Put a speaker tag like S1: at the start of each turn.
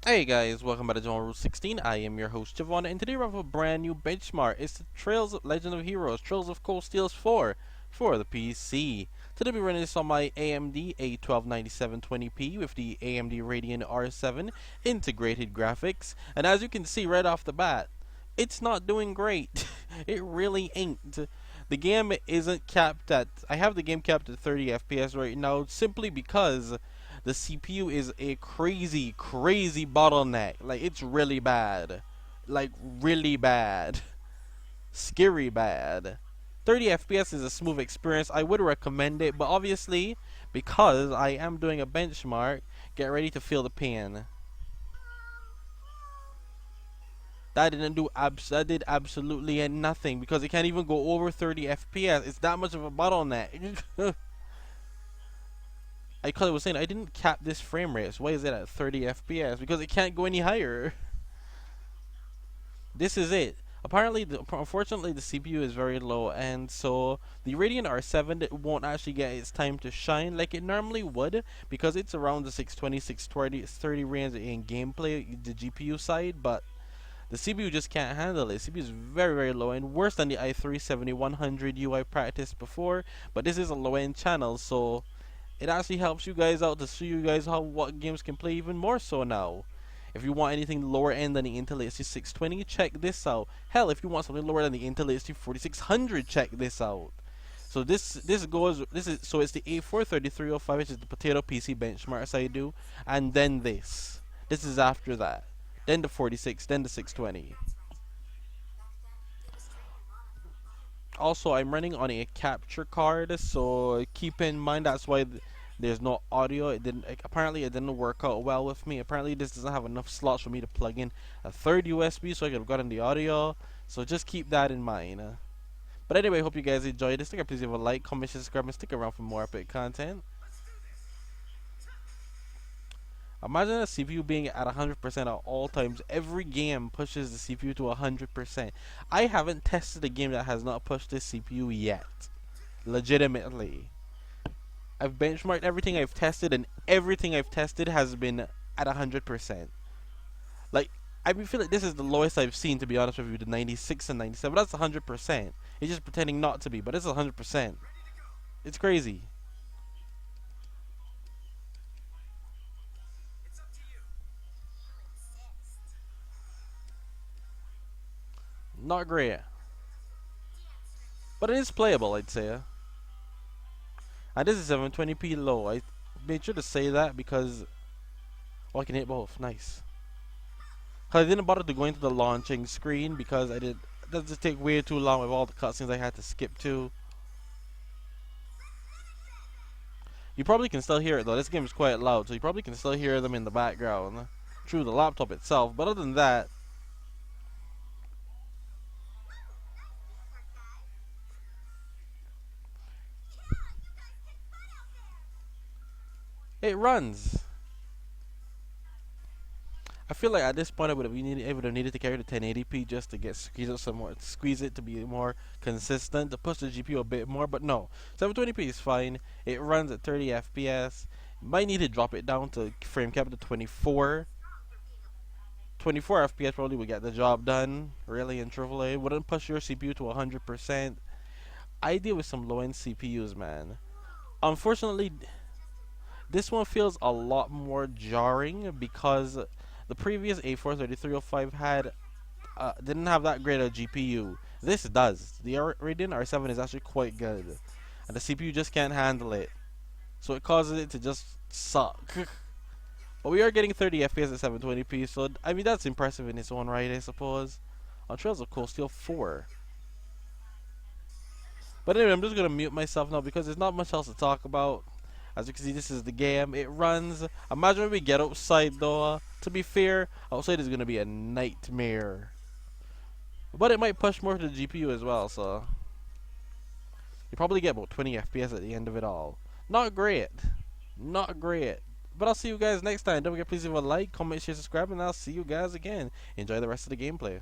S1: Hey guys, welcome back to John Rule 16. I am your host Javon, and today we have a brand new benchmark. It's the Trails of Legend of Heroes, Trails of Cold Steels 4 for the PC. Today we're running this on my AMD A12-9720P with the AMD Radeon R7 integrated graphics. And as you can see right off the bat, it's not doing great. It really ain't. The game isn't capped at. I have the game capped at 30 FPS right now simply because the CPU is a crazy bottleneck. Like, it's really bad. Like, really bad. Scary bad. 30 FPS is a smooth experience. I would recommend it, but obviously, because I am doing a benchmark, get ready to feel the pain. That did absolutely nothing because it can't even go over 30 FPS. It's that much of a bottleneck. Like I was saying, I didn't cap this frame rate. So why is it at 30 FPS? Because it can't go any higher. This is it. Apparently, unfortunately, the CPU is very low, and so the Radeon R7 won't actually get its time to shine like it normally would because it's around the 620, 630 range in gameplay, the GPU side, but the CPU just can't handle it. CPU is very low and worse than the i3-7100U I practiced before, but this is a low-end channel, so it actually helps you guys out to show you guys what games can play even more so now. If you want anything lower end than the Intel HD620, check this out. Hell, if you want something lower than the Intel HD4600, check this out. So this is it's the A4-3305, which is the potato PC benchmarks I do, and then this. This is after that. Then the 46, then the 620. Also, I'm running on a capture card, so keep in mind that's why there's no audio. Apparently it didn't work out well with me. Apparently this doesn't have enough slots for me to plug in a third USB so I could have gotten the audio. So just keep that in mind. But anyway, hope you guys enjoyed this. Please leave a like, comment, subscribe, and stick around for more epic content. Imagine a CPU being at 100% at all times. Every game pushes the CPU to 100%. I haven't tested a game that has not pushed this CPU yet. Legitimately. I've benchmarked everything I've tested, and everything I've tested has been at 100%. Like, I feel like this is the lowest I've seen, to be honest with you, the 96 and 97. That's 100%. It's just pretending not to be, but it's 100%. It's crazy. Not great. But it is playable, I'd say. And this is 720p low. I made sure to say that because I can hit both. Nice. Cause I didn't bother to go into the launching screen because that just take way too long with all the cutscenes I had to skip to. You probably can still hear it though. This game is quite loud, so you probably can still hear them in the background through the laptop itself. But other than that, it runs. I feel like at this point I would have needed to carry the 1080p just to squeeze it to be more consistent, to push the GPU a bit more. But no, 720p is fine. It runs at 30 FPS. You might need to drop it down to frame cap to 24. 24 FPS probably would get the job done. Really, in AAA, wouldn't push your CPU to 100%. I deal with some low-end CPUs, man. Unfortunately, this one feels a lot more jarring because the previous A4-3305 didn't have that great a GPU. This does. The Radeon R7 is actually quite good, and the CPU just can't handle it, so it causes it to just suck. But we are getting 30 FPS at 720p, so I mean that's impressive in its own right, I suppose. On Trails of Cold Steel 4. But anyway, I'm just gonna mute myself now because there's not much else to talk about. As you can see, this is the game. It runs. Imagine when we get outside though. To be fair, outside is gonna be a nightmare. But it might push more to the GPU as well, so you probably get about 20 FPS at the end of it all. Not great. Not great. But I'll see you guys next time. Don't forget, please leave a like, comment, share, subscribe, and I'll see you guys again. Enjoy the rest of the gameplay.